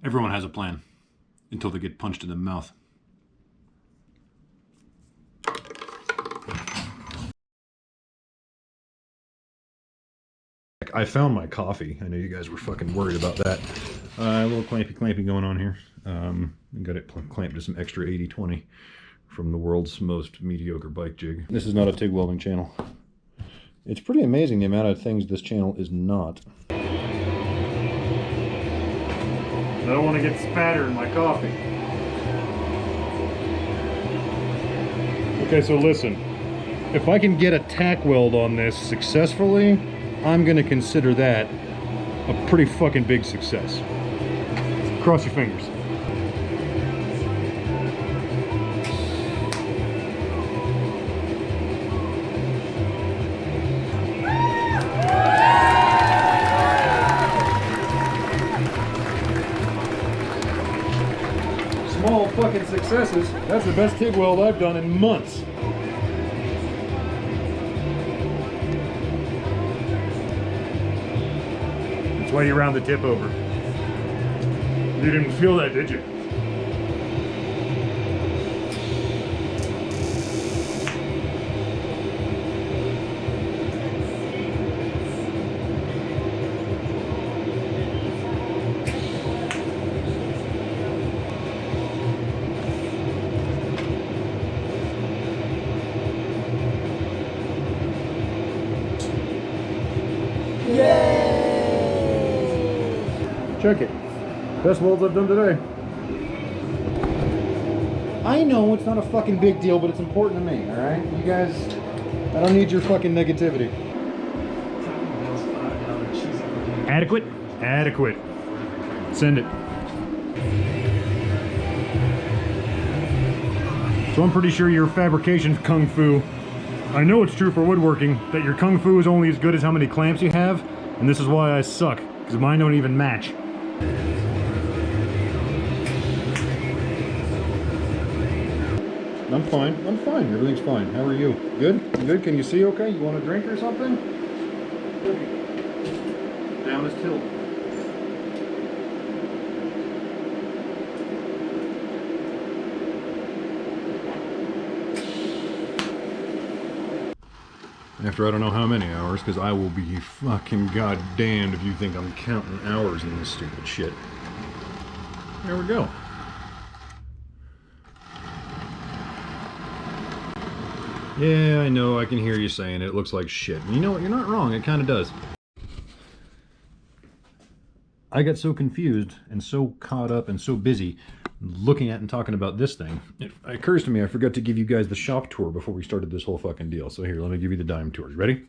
Everyone has a plan until they get punched in the mouth. I found my coffee. I know you guys were fucking worried about that. A little clampy going on here. Got it clamped to some extra 80-20 from the world's most mediocre bike jig. This is not a TIG welding channel. It's pretty amazing the amount of things this channel is not. I don't want to get spatter in my coffee. Okay, so listen. If I can get a tack weld on this successfully, I'm going to consider that a pretty fucking big success. Cross your fingers. Small fucking successes. That's the best TIG weld I've done in months. That's why you round the tip over. You didn't feel that, did you? Check it. Best welds I've done today. I know it's not a fucking big deal, but it's important to me, alright? You guys, I don't need your fucking negativity. Adequate? Adequate. Send it. So I'm pretty sure your fabrication kung fu, I know it's true for woodworking, that your kung fu is only as good as how many clamps you have, and this is why I suck, because mine don't even match. I'm fine. I'm fine. Everything's fine. How are you? Good? Good? Can you see okay? You want a drink or something? Down is tilt. After I don't know how many hours, because I will be fucking goddamned if you think I'm counting hours in this stupid shit. There we go. Yeah, I know, I can hear you saying it. It looks like shit. And you know what? You're not wrong. It kind of does. I got so confused and so caught up and so busy looking at and talking about this thing. It occurs to me I forgot to give you guys the shop tour before we started this whole fucking deal. So here, let me give you the dime tours. Ready?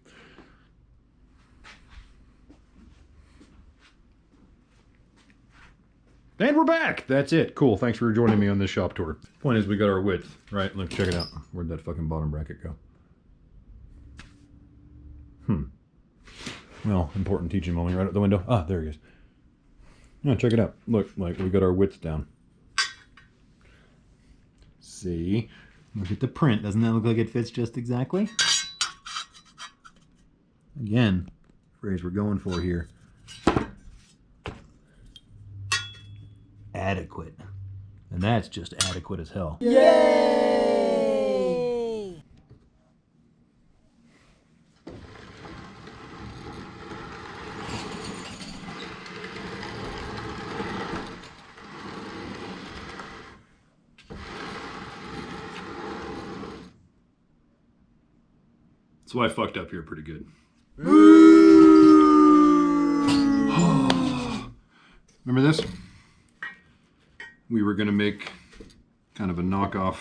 And we're back! That's it. Cool. Thanks for joining me on this shop tour. Point is, we got our width, right? Look, check it out. Where'd that fucking bottom bracket go? Well, important teaching moment right out the window. Ah, there he is. No, check it out. Look, like, we got our width down. See? Look at the print. Doesn't that look like it fits just exactly? Again, phrase we're going for here. Adequate. And that's just adequate as hell. Yay! So I fucked up here pretty good. Remember this? We were going to make kind of a knockoff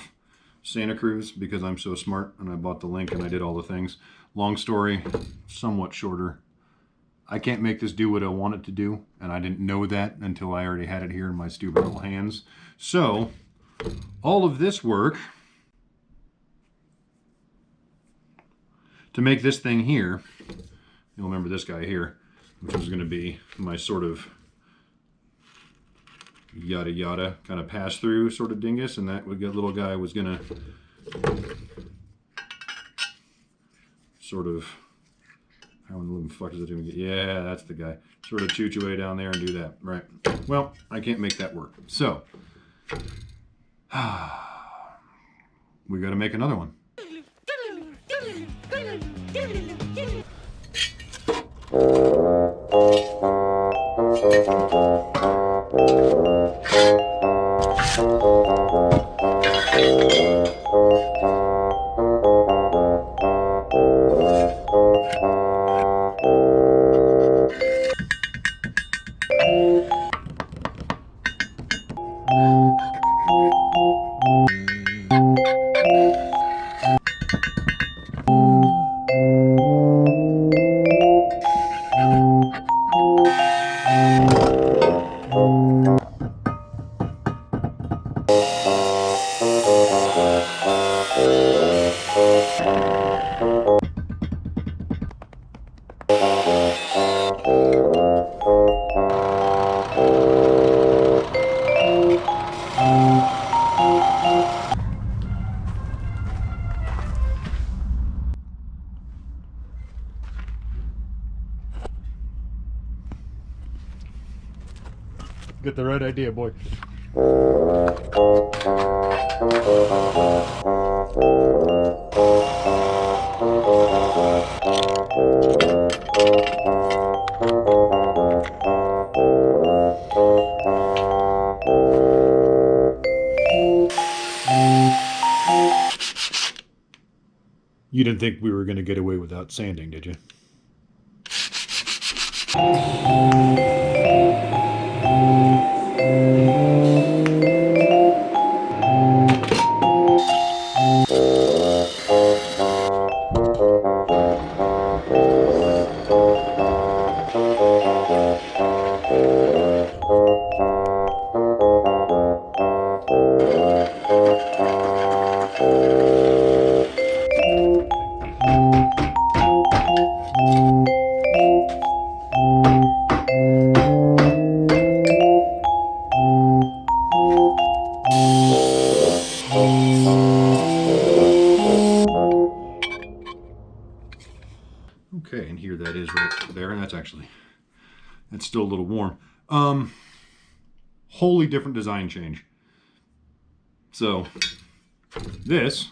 Santa Cruz because I'm so smart and I bought the link and I did all the things. Long story, somewhat shorter. I can't make this do what I want it to do, and I didn't know that until I already had it here in my stupid little hands. So, all of this work to make this thing here, you'll remember this guy here, which was going to be my sort of yada yada kind of pass through sort of dingus, and that little guy was going to sort of How in the living fuck does it even get? Yeah, that's the guy. Sort of chooch away down there and do that. Right. Well, I can't make that work. So, we got to make another one. Get the right idea, boy. You didn't think we were going to get away without sanding, did you? Okay, and here that is right there, and that's still a little warm. Wholly different design change. So, this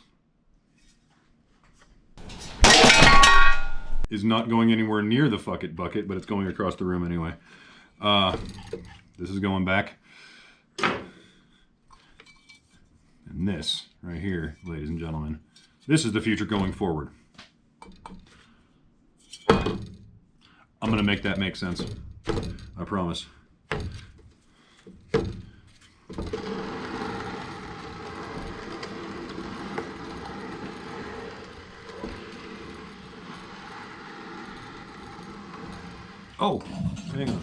is not going anywhere near the fuck it bucket, but it's going across the room anyway. This is going back. And this right here, ladies and gentlemen, this is the future going forward. I'm going to make that make sense. I promise. Oh, hang on.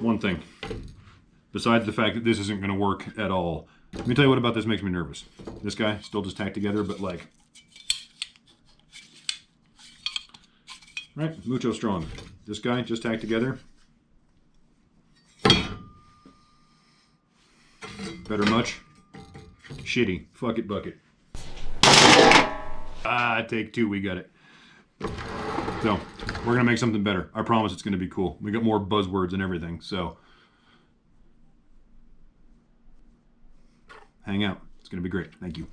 One thing. Besides the fact that this isn't going to work at all. Let me tell you what about this makes me nervous. This guy, still just tacked together, but like... Right? Mucho strong. This guy, just tacked together. Better much. Shitty. Fuck it bucket. Take two, we got it. So, we're going to make something better. I promise it's going to be cool. We got more buzzwords and everything, so... Hang out. It's going to be great. Thank you.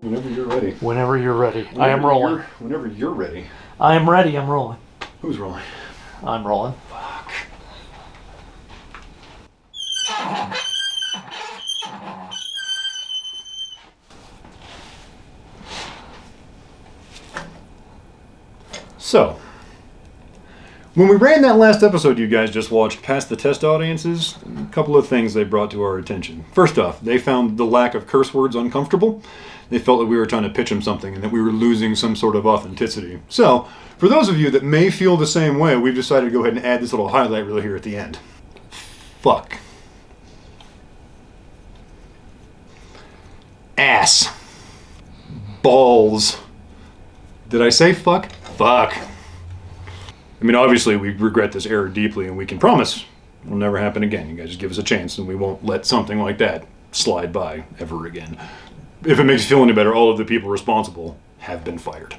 Whenever you're ready. Whenever you're ready. I am rolling. Whenever you're ready. I am ready. I'm rolling. Who's rolling? I'm rolling. Fuck. So, When we ran that last episode you guys just watched past the test audiences, a couple of things they brought to our attention. First off, they found the lack of curse words uncomfortable. They felt that we were trying to pitch them something and that we were losing some sort of authenticity. So, for those of you that may feel the same way, we've decided to go ahead and add this little highlight reel here at the end. Fuck. Ass. Balls. Did I say fuck? Fuck. I mean, obviously, we regret this error deeply, and we can promise it'll never happen again. You guys just give us a chance, and we won't let something like that slide by ever again. If it makes you feel any better, all of the people responsible have been fired.